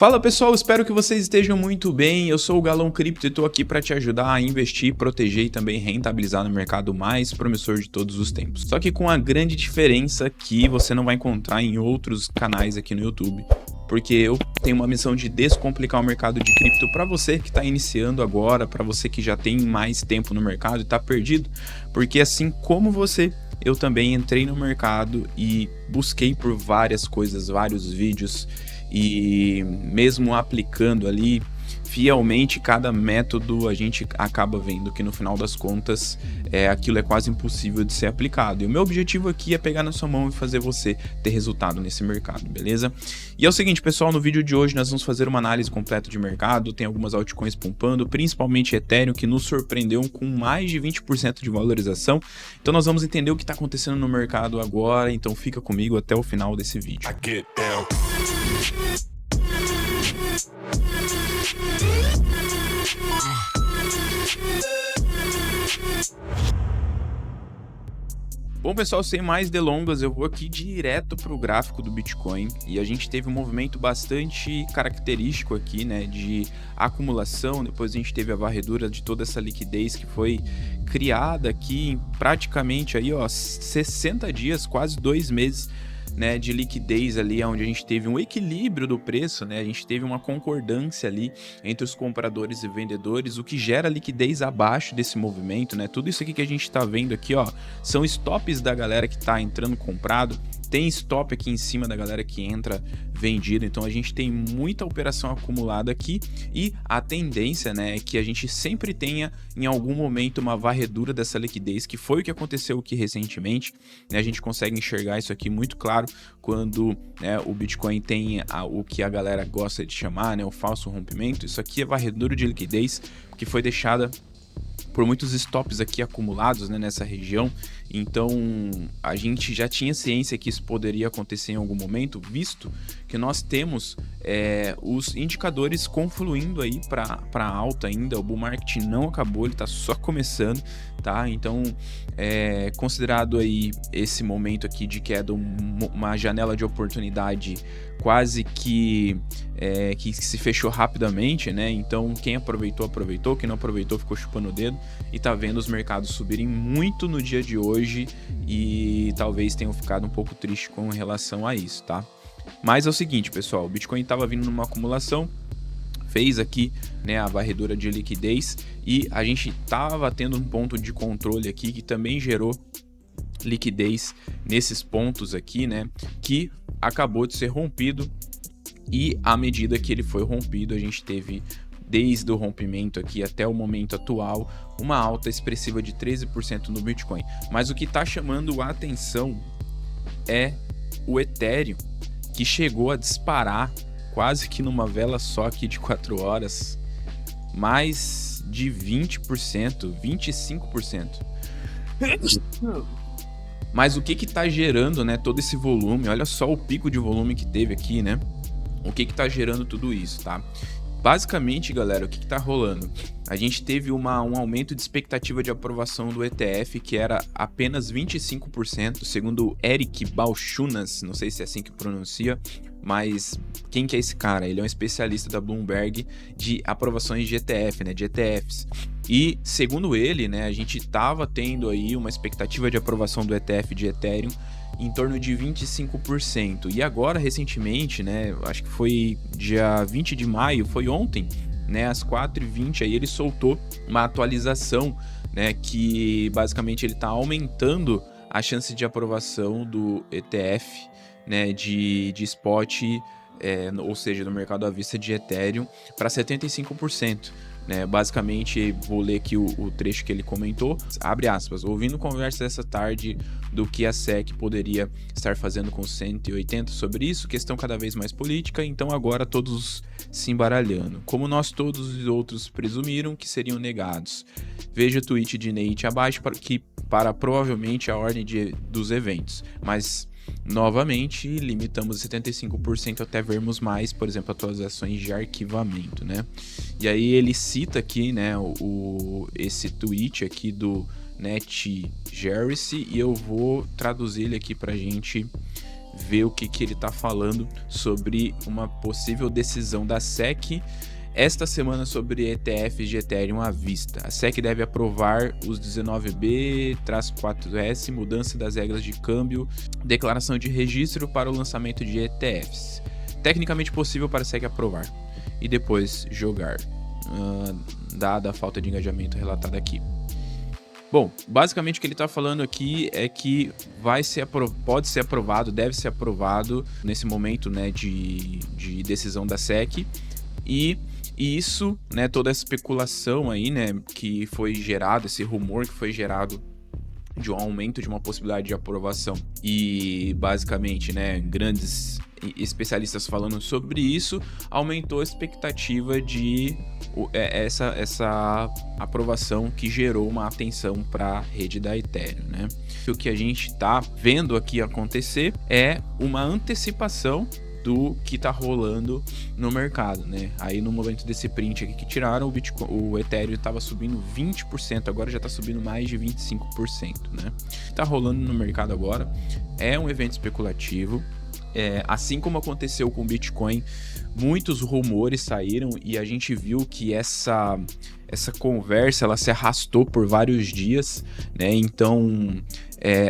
Fala pessoal, espero que vocês estejam muito bem. Eu sou o Galão Cripto e estou aqui para te ajudar a investir, proteger e também rentabilizar no mercado mais promissor de todos os tempos. Só que com a grande diferença que você não vai encontrar em outros canais aqui no YouTube. Porque eu tenho uma missão de descomplicar o mercado de cripto para você que está iniciando agora, para você que já tem mais tempo no mercado e está perdido. Porque assim como você, eu também entrei no mercado e busquei por várias coisas, vários vídeos. E mesmo aplicando ali fielmente cada método, a gente acaba vendo que no final das contas aquilo é quase impossível de ser aplicado. E o meu objetivo aqui é pegar na sua mão e fazer você ter resultado nesse mercado, beleza? E é o seguinte, pessoal, no vídeo de hoje nós vamos fazer uma análise completa de mercado, tem algumas altcoins pumpando, principalmente Ethereum, que nos surpreendeu com mais de 20% de valorização. Então nós vamos entender o que está acontecendo no mercado agora, então fica comigo até o final desse vídeo. Bom pessoal, sem mais delongas, eu vou aqui direto para o gráfico do Bitcoin e a gente teve um movimento bastante característico aqui, né, de acumulação. Depois a gente teve a varredura de toda essa liquidez que foi criada aqui em praticamente aí, 60 dias, quase 2 meses, né, de liquidez ali, onde a gente teve um equilíbrio do preço, né, a gente teve uma concordância ali entre os compradores e vendedores, o que gera liquidez abaixo desse movimento, né, tudo isso aqui que a gente tá vendo aqui, são stops da galera que tá entrando comprado, tem stop aqui em cima da galera que entra vendido, então a gente tem muita operação acumulada aqui e a tendência, né, é que a gente sempre tenha em algum momento uma varredura dessa liquidez, que foi o que aconteceu aqui recentemente, né, a gente consegue enxergar isso aqui muito claro quando, né, o Bitcoin tem o que a galera gosta de chamar, né, o falso rompimento. Isso aqui é varredura de liquidez que foi deixada por muitos stops aqui acumulados, né, nessa região. Então a gente já tinha ciência que isso poderia acontecer em algum momento, visto que nós temos os indicadores confluindo aí para alta ainda. O bull market não acabou, ele está só começando, tá? Então considerado aí esse momento aqui de queda, uma janela de oportunidade quase que se fechou rapidamente, né? Então quem aproveitou, quem não aproveitou ficou chupando o dedo e tá vendo os mercados subirem muito no dia de hoje e talvez tenham ficado um pouco triste com relação a isso, tá? Mas é o seguinte, pessoal, o Bitcoin estava vindo numa acumulação, fez aqui, né, a varredura de liquidez e a gente estava tendo um ponto de controle aqui que também gerou liquidez nesses pontos aqui, né, que acabou de ser rompido. E à medida que ele foi rompido, a gente teve, desde o rompimento aqui até o momento atual, uma alta expressiva de 13% no Bitcoin. Mas o que está chamando a atenção é o Ethereum, que chegou a disparar quase que numa vela só aqui de 4 horas, mais de 20%, 25%. Mas o que está gerando, né, todo esse volume? Olha só o pico de volume que teve aqui, né? O que está gerando tudo isso, tá? Basicamente, galera, o que está rolando? A gente teve um aumento de expectativa de aprovação do ETF, que era apenas 25%, segundo Eric Balchunas, não sei se é assim que pronuncia, mas quem que é esse cara? Ele é um especialista da Bloomberg de aprovações de ETF, né, de ETFs. E segundo ele, né, a gente estava tendo aí uma expectativa de aprovação do ETF de Ethereum em torno de 25%. E agora, recentemente, né, acho que foi dia 20 de maio, foi ontem, né, às 4h20, aí ele soltou uma atualização, né, que basicamente ele está aumentando a chance de aprovação do ETF, né, de spot, ou seja, do mercado à vista de Ethereum, para 75%. Né, basicamente, vou ler aqui o trecho que ele comentou, abre aspas, ouvindo conversa essa tarde do que a SEC poderia estar fazendo com 180 sobre isso, questão cada vez mais política, então agora todos se embaralhando, como nós todos os outros presumiram que seriam negados. Veja o tweet de Nate abaixo para provavelmente a ordem dos eventos, mas novamente limitamos 75% até vermos mais, por exemplo, atualizações de arquivamento, né? E aí ele cita aqui, né, esse tweet aqui do Net Jerry, e eu vou traduzir ele aqui pra gente ver o que ele está falando sobre uma possível decisão da SEC esta semana sobre ETFs de Ethereum à vista. A SEC deve aprovar os 19B-4S, mudança das regras de câmbio, declaração de registro para o lançamento de ETFs. Tecnicamente possível para a SEC aprovar e depois jogar, dada a falta de engajamento relatada aqui. Bom, basicamente o que ele está falando aqui é que pode ser aprovado, deve ser aprovado nesse momento, né, de decisão da SEC, e isso, né, toda essa especulação aí, né, que foi gerado, esse rumor que foi gerado de um aumento de uma possibilidade de aprovação e basicamente, né, grandes especialistas falando sobre isso, aumentou a expectativa de essa aprovação que gerou uma atenção para a rede da Ethereum, né? O que a gente está vendo aqui acontecer é uma antecipação do que tá rolando no mercado, né? Aí no momento desse print aqui que tiraram, o Ethereum tava subindo 20%, agora já tá subindo mais de 25%, né? O que tá rolando no mercado agora é um evento especulativo, assim como aconteceu com o Bitcoin, muitos rumores saíram e a gente viu que essa conversa ela se arrastou por vários dias, né? Então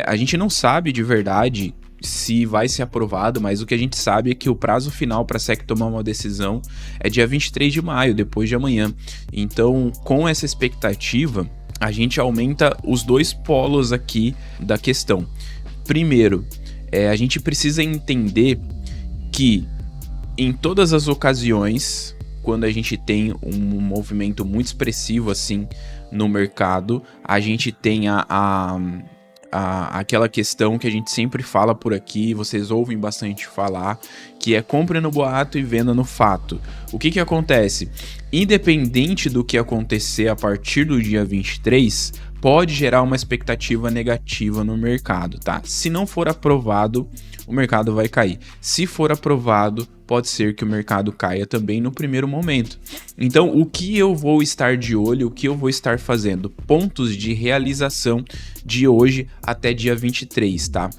a gente não sabe de verdade se vai ser aprovado, mas o que a gente sabe é que o prazo final para a SEC tomar uma decisão é dia 23 de maio, depois de amanhã. Então, com essa expectativa, a gente aumenta os dois polos aqui da questão. Primeiro, a gente precisa entender que em todas as ocasiões, quando a gente tem um movimento muito expressivo assim no mercado, a gente tem aquela questão que a gente sempre fala por aqui, vocês ouvem bastante falar, que é compra no boato e venda no fato. O que acontece? Independente do que acontecer a partir do dia 23, pode gerar uma expectativa negativa no mercado, tá? Se não for aprovado, o mercado vai cair. Se for aprovado, pode ser que o mercado caia também no primeiro momento. Então, o que eu vou estar de olho, o que eu vou estar fazendo? Pontos de realização de hoje até dia 23, tá?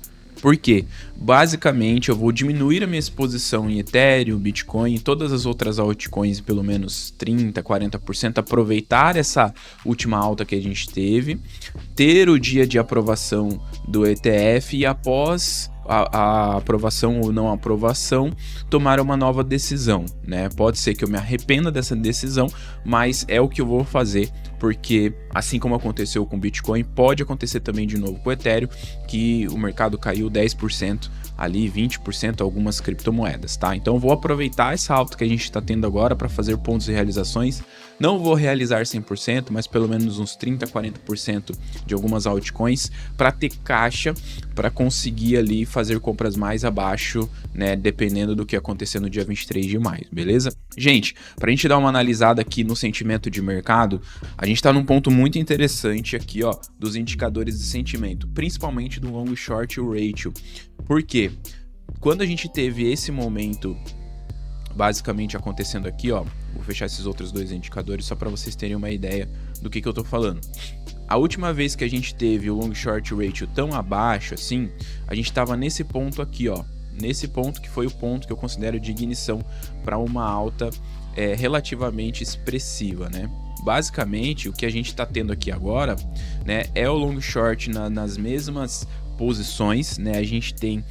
Por quê? Basicamente, eu vou diminuir a minha exposição em Ethereum, Bitcoin, todas as outras altcoins, pelo menos 30%, 40%, aproveitar essa última alta que a gente teve, ter o dia de aprovação do ETF e após a aprovação ou não aprovação, tomar uma nova decisão, né? Pode ser que eu me arrependa dessa decisão, mas é o que eu vou fazer, porque assim como aconteceu com o Bitcoin, pode acontecer também de novo com o Ethereum, que o mercado caiu 10%, ali 20% algumas criptomoedas, tá? Então eu vou aproveitar essa alta que a gente está tendo agora para fazer pontos e realizações. Não vou realizar 100%, mas pelo menos uns 30%, 40% de algumas altcoins para ter caixa para conseguir ali fazer compras mais abaixo, né, dependendo do que acontecer no dia 23 de maio, beleza? Gente, para a gente dar uma analisada aqui no sentimento de mercado, a gente está num ponto muito interessante aqui, ó, dos indicadores de sentimento, principalmente do long short ratio. Por quê? Quando a gente teve esse momento basicamente acontecendo aqui, ó, vou fechar esses outros dois indicadores só para vocês terem uma ideia do que eu tô falando. A última vez que a gente teve o long short ratio tão abaixo assim, a gente estava nesse ponto aqui, ó, nesse ponto que foi o ponto que eu considero de ignição para uma alta relativamente expressiva, né? Basicamente, o que a gente está tendo aqui agora, né, é o long short nas mesmas posições, né? A gente tem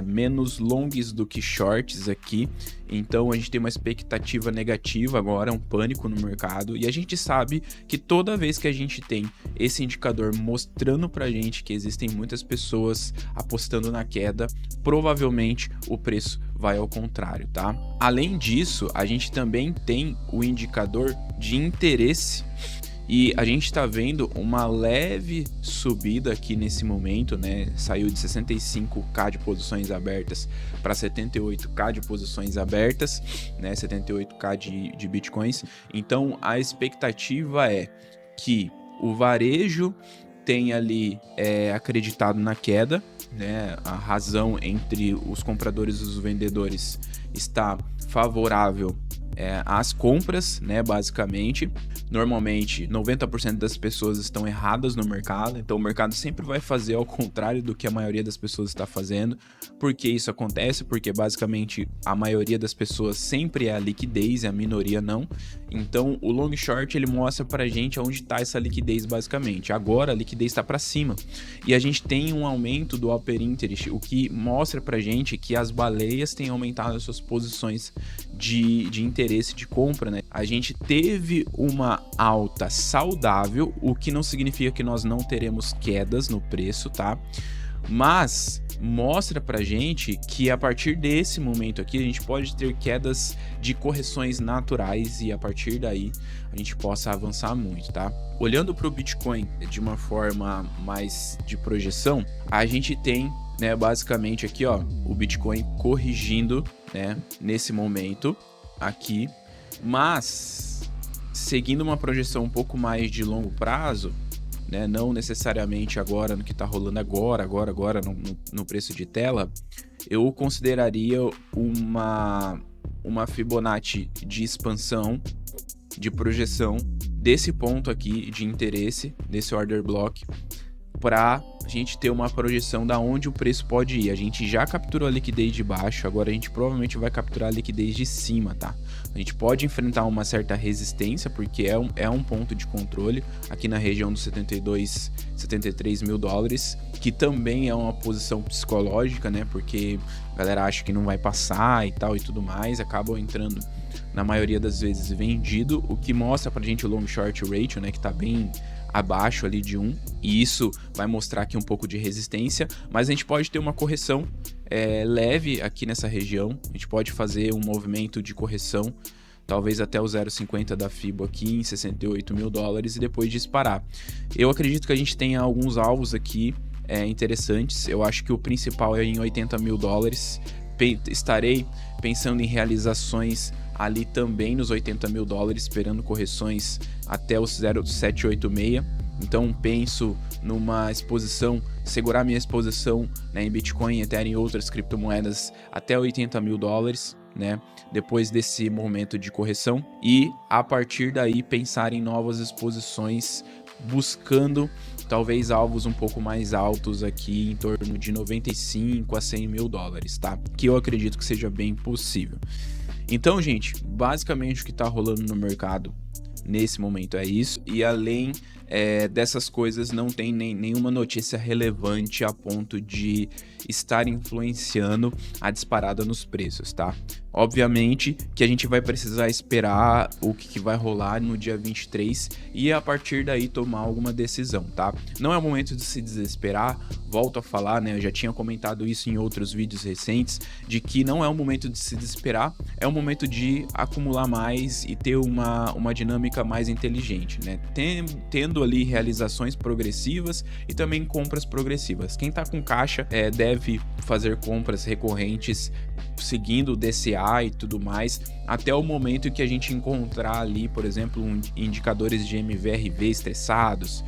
menos longs do que shorts aqui, então a gente tem uma expectativa negativa agora, um pânico no mercado, e a gente sabe que toda vez que a gente tem esse indicador mostrando pra gente que existem muitas pessoas apostando na queda, provavelmente o preço vai ao contrário, tá? Além disso, a gente também tem o indicador de interesse. E a gente está vendo uma leve subida aqui nesse momento, né? Saiu de 65k de posições abertas para 78k de posições abertas, né? 78k de bitcoins. Então a expectativa é que o varejo tenha ali acreditado na queda, né? A razão entre os compradores e os vendedores está favorável as compras, né, basicamente. Normalmente, 90% das pessoas estão erradas no mercado, então o mercado sempre vai fazer ao contrário do que a maioria das pessoas está fazendo. Por que isso acontece? Porque basicamente a maioria das pessoas sempre é a liquidez e a minoria não. Então o long short ele mostra pra gente onde está essa liquidez basicamente. Agora a liquidez está para cima e a gente tem um aumento do Upper Interest, o que mostra pra gente que as baleias têm aumentado as suas posições de interesse de compra, né? A gente teve uma alta saudável, o que não significa que nós não teremos quedas no preço, tá? Mas mostra pra gente que a partir desse momento aqui a gente pode ter quedas de correções naturais e a partir daí a gente possa avançar muito, tá? Olhando para o Bitcoin de uma forma mais de projeção, a gente tem, né, basicamente aqui, ó, o Bitcoin corrigindo, né, nesse momento aqui, mas seguindo uma projeção um pouco mais de longo prazo, né, não necessariamente agora no que está rolando agora no preço de tela, eu consideraria uma Fibonacci de expansão, de projeção desse ponto aqui de interesse, desse order block, para a gente ter uma projeção da onde o preço pode ir. A gente já capturou a liquidez de baixo, agora a gente provavelmente vai capturar a liquidez de cima, tá? A gente pode enfrentar uma certa resistência, porque é um ponto de controle aqui na região dos 73 mil dólares, que também é uma posição psicológica, né? Porque a galera acha que não vai passar e tal e tudo mais, acabam entrando na maioria das vezes vendido, o que mostra pra gente o long short ratio, né? Que tá bem abaixo ali de 1, e isso vai mostrar aqui um pouco de resistência, mas a gente pode ter uma correção leve aqui nessa região, a gente pode fazer um movimento de correção, talvez até o 0,50 da FIBO aqui em 68 mil dólares e depois disparar. Eu acredito que a gente tenha alguns alvos aqui interessantes, eu acho que o principal é em 80 mil dólares, estarei pensando em realizações ali também nos 80 mil dólares, esperando correções até os 0,786. Então penso numa exposição, segurar minha exposição, né, em Bitcoin, Ethereum e outras criptomoedas até 80 mil dólares, né, depois desse momento de correção, e a partir daí pensar em novas exposições, buscando talvez alvos um pouco mais altos aqui, em torno de 95 a 100 mil dólares, tá? Que eu acredito que seja bem possível. Então, gente, basicamente o que tá rolando no mercado nesse momento é isso, e além dessas coisas não tem nenhuma notícia relevante a ponto de estar influenciando a disparada nos preços, tá? Obviamente que a gente vai precisar esperar o que vai rolar no dia 23 e a partir daí tomar alguma decisão, tá? Não é o momento de se desesperar, volto a falar, né? Eu já tinha comentado isso em outros vídeos recentes, de que não é o momento de se desesperar, é o momento de acumular mais e ter uma dinâmica mais inteligente, né? Tendo ali realizações progressivas e também compras progressivas. Quem tá com caixa deve fazer compras recorrentes seguindo o DCA e tudo mais, até o momento que a gente encontrar ali, por exemplo, indicadores de MVRV estressados,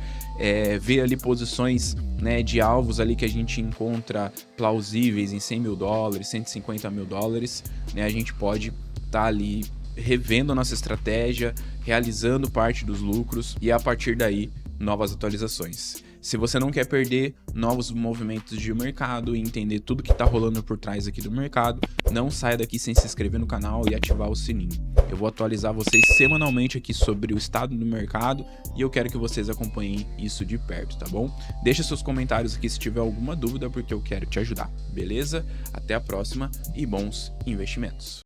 ver ali posições, né, de alvos ali que a gente encontra plausíveis em 100 mil dólares, 150 mil dólares, né, a gente pode estar ali revendo a nossa estratégia, realizando parte dos lucros e a partir daí novas atualizações. Se você não quer perder novos movimentos de mercado e entender tudo que está rolando por trás aqui do mercado, não saia daqui sem se inscrever no canal e ativar o sininho. Eu vou atualizar vocês semanalmente aqui sobre o estado do mercado e eu quero que vocês acompanhem isso de perto, tá bom? Deixa seus comentários aqui se tiver alguma dúvida porque eu quero te ajudar, beleza? Até a próxima e bons investimentos!